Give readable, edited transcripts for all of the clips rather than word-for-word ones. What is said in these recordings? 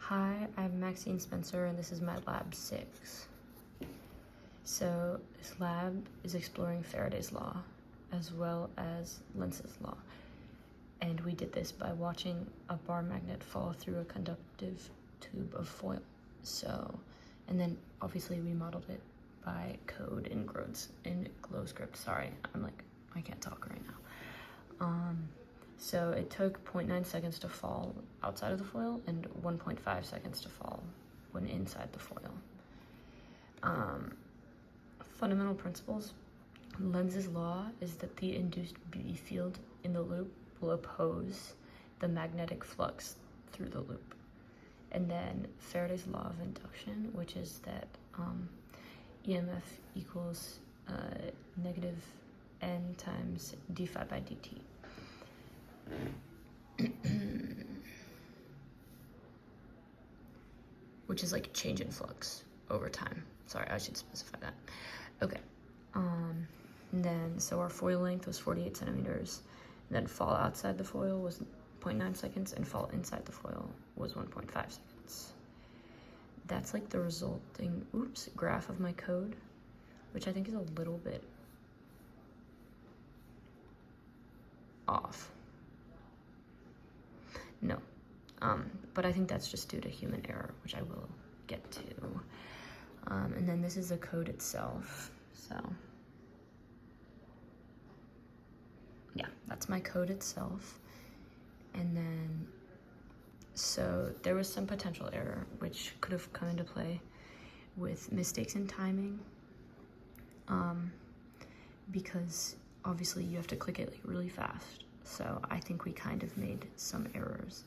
Hi, I'm Maxine Spencer and this is my lab 6. So this lab is exploring Faraday's law as well as Lenz's law. And we did this by watching a bar magnet fall through a conductive tube of foil. And then obviously we modeled it by code in GlowScript. Sorry, I can't talk right now. So it took 0.9 seconds to fall outside of the foil and 1.5 seconds to fall when inside the foil. Fundamental principles. Lenz's law is that the induced B field in the loop will oppose the magnetic flux through the loop. And then Faraday's law of induction, which is that EMF equals negative N times d phi by dt. Which is like change in flux over time. Sorry, I should specify that. Okay. And then, so our foil length was 48 centimeters. And then fall outside the foil was 0.9 seconds, and fall inside the foil was 1.5 seconds. That's like the resulting, graph of my code, which I think is a little bit off. No, but I think that's just due to human error, which I will get to. And then this is the code itself. So yeah, that's my code itself. And then, so there was some potential error, which could have come into play with mistakes in timing, because obviously you have to click it like really fast. So I think we kind of made some errors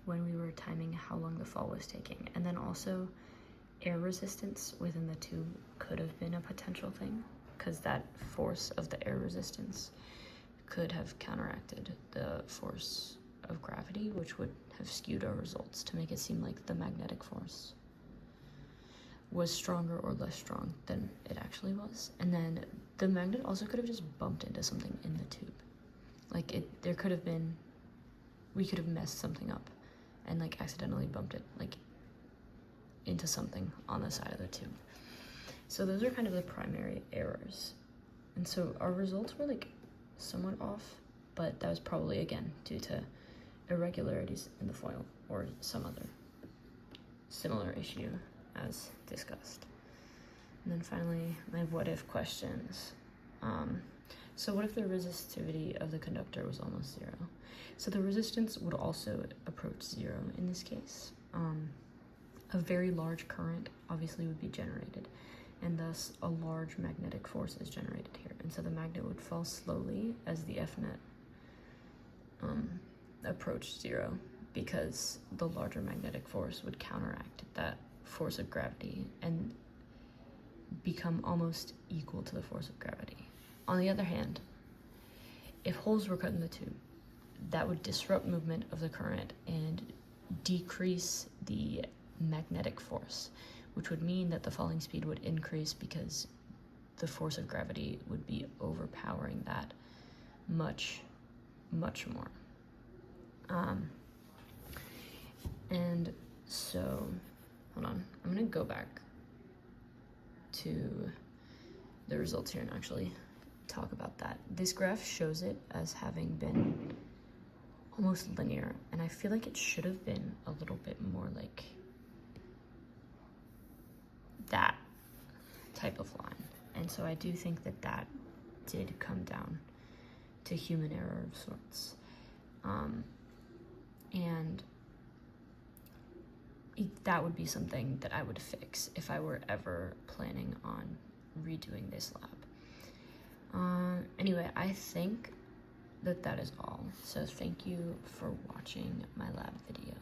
when we were timing how long the fall was taking. And then also air resistance within the tube could have been a potential thing, because that force of the air resistance could have counteracted the force of gravity, which would have skewed our results to make it seem like the magnetic force was stronger or less strong than it actually was. And then the magnet also could have just bumped into something in the tube. Like there could have been, we could have messed something up and like accidentally bumped it like into something on the side of the tube. So those are kind of the primary errors. And so our results were like somewhat off, but that was probably again due to irregularities in the foil or some other similar issue as discussed. And then finally, my what if questions. So what if the resistivity of the conductor was almost zero? So the resistance would also approach zero in this case. A very large current obviously would be generated, and thus a large magnetic force is generated here. And so the magnet would fall slowly as the F net approached zero, because the larger magnetic force would counteract that force of gravity and become almost equal to the force of gravity. On the other hand, if holes were cut in the tube, that would disrupt movement of the current and decrease the magnetic force, which would mean that the falling speed would increase because the force of gravity would be overpowering that much, much more. And so, hold on, I'm gonna go back to the results here and actually talk about that. This graph shows it as having been almost linear, and I feel like it should have been a little bit more like that type of line. And so I do think that that did come down to human error of sorts. And that would be something that I would fix if I were ever planning on redoing this lab. Anyway, I think that is all. So thank you for watching my lab video.